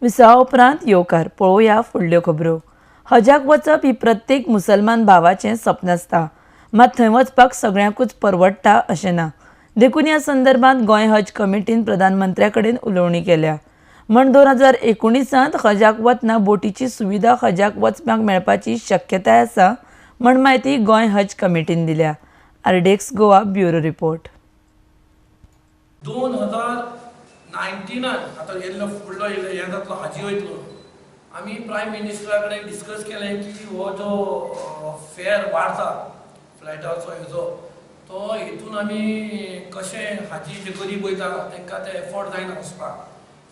विसवा उपरांत येवकार पळोवया फुडल्यो खबरो। हजाक वचप ही प्रत्येक मुसलमान भावाचें सपन आसता, मात थंय वचपाक सगळ्यांकूच परवडटा अशें ना। देखून ह्या संदर्भांत गोंय हज कमिटीन प्रधानमंत्र्या कडेन उलोवणी केल्या। म्हण 2019 हजाक वतना बोटीची सुविधा हजाक वचपाक मेळपाची शक्यताय आसा म्हण म्हायती गोंय हज कमिटीन दिल्या। आरडेक्स गोवा ब्युरो रिपोर्ट। 2019 आता येयल्लो फुडलो हे जातलो हाजी वयतलो आमी प्रायम मिनिस्टरा कडेन डिस्कस केलें की हो जो फेअर वाडता फ्लायटाचो हेजो तो हेतून आमी कशें हाजी जे गरीब वयता तांकां ते एफोर्ड जायना वचपाक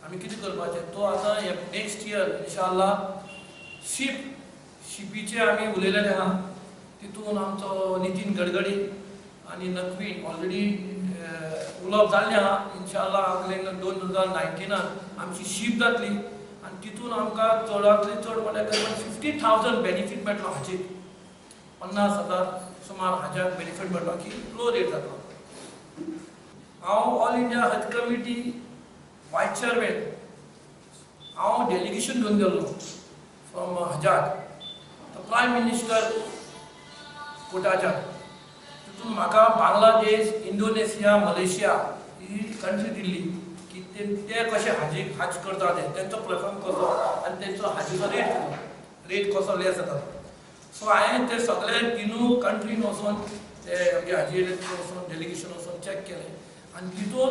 आमी कितें करपाचें तो आतां नेक्स्ट इयर इन्शाअल्लाह शिपीचे आमी उलयलेले आहा। तितून आमचो नितीन गडकरी आनी नक्वी ऑलरेडी उलोवप जाल्लें आहा। इन्शाअल्लाह आगले 2019 आमची शीप जातली आनी तितून आमकां चडांतले चड म्हळ्यार 50,000 बेनिफीट मेळटलो हाजीक। 50,000 सुमार हाजाक बेनिफीट मेळटलो की लो रेट जातलो। हांव ऑल इंडिया हज कमिटी वायस चेअरमॅन हांव डेलिगेशन घेवन गेल्लो फ्रॉम हजाक प्रायम मिनिस्टर कोटाच्या। तितून म्हाका बांगलादेश, इंडोनेशिया, मलेशिया ही कंट्री दिल्ली की ते कशे हाजीक हज करता तेंचो प्रेफरन्स कसो आनी तेंचो हाजीचो रेट कसो लेस जाता। सो हांवें ते सगळे तिनूय कंट्रीन वचून ते आमगे हाजी वचून डेलिगेशन वचून चॅक केलें आनी तितून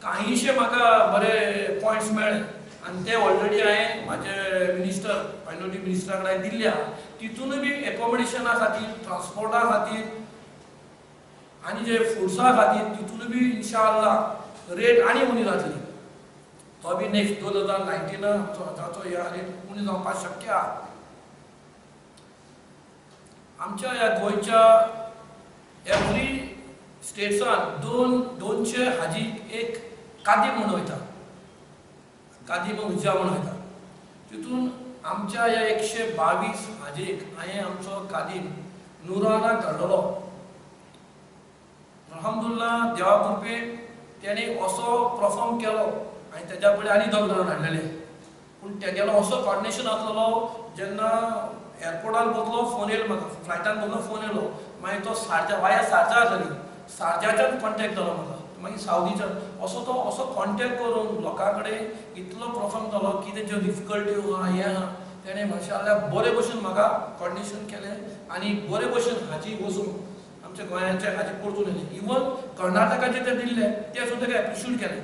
काहीशे म्हाका बरे पॉयंट्स मेळ्ळे आनी ते ऑलरेडी हांवें म्हाजे मिनिस्टर मायनॉरिटी मिनिस्टरा कडेन दिल्ले आहा। तितूनय बी एकोमोडेशना खातीर, ट्रान्सपोर्टा खातीर आनी जे फुड्सा खातीर तितून बी इन्शाअल्लाह रेट आनी उणी जातली। तो बी नेक्स्ट 2019 आमचो ह्या रेट उणी जावपाक शक्य आहा। आमच्या ह्या गोंयच्या एवरी स्टेट्सान 200 हाजीक एक कादीम म्हणून वयता, कादीम उज्जा म्हणून वयता। तितून आमच्या ह्या 122 हाजीक हांवें आमचो कादीम नुराना धाडलो। अल्हम्दुलिल्लाह देवा कृपेन तेणे असो परफॉर्म केलो आनी तेज्या फुडें आनी 2 जाण हाडलेले पूण तेगेलो असो कॉर्डिनेशन आसलेलो जेन्ना एअरपोर्टार बसलो फोन येयलो म्हाका, फ्लायटान बसलो फोन येयलो मागीर तो वाया शारजा जाली, शारजाच्यान कॉन्टेक्ट जालो म्हाका मागीर सावदीच्यान असो कॉन्टेक्ट करून लोकां कडेन इतलो परफॉर्म जालो की तेज्यो डिफिकल्ट्यो आहा हें आहा तेणें माशाअल्लाह बरे भशेन म्हाका कॉर्डिनेशन केलें आनी बरे भशेन हाजी वचून आमच्या गोंयाचे हाजी परतून येयले। इवन कर्नाटकाचे ते दिल्ले ते सुद्दां एप्रिशिएट केले।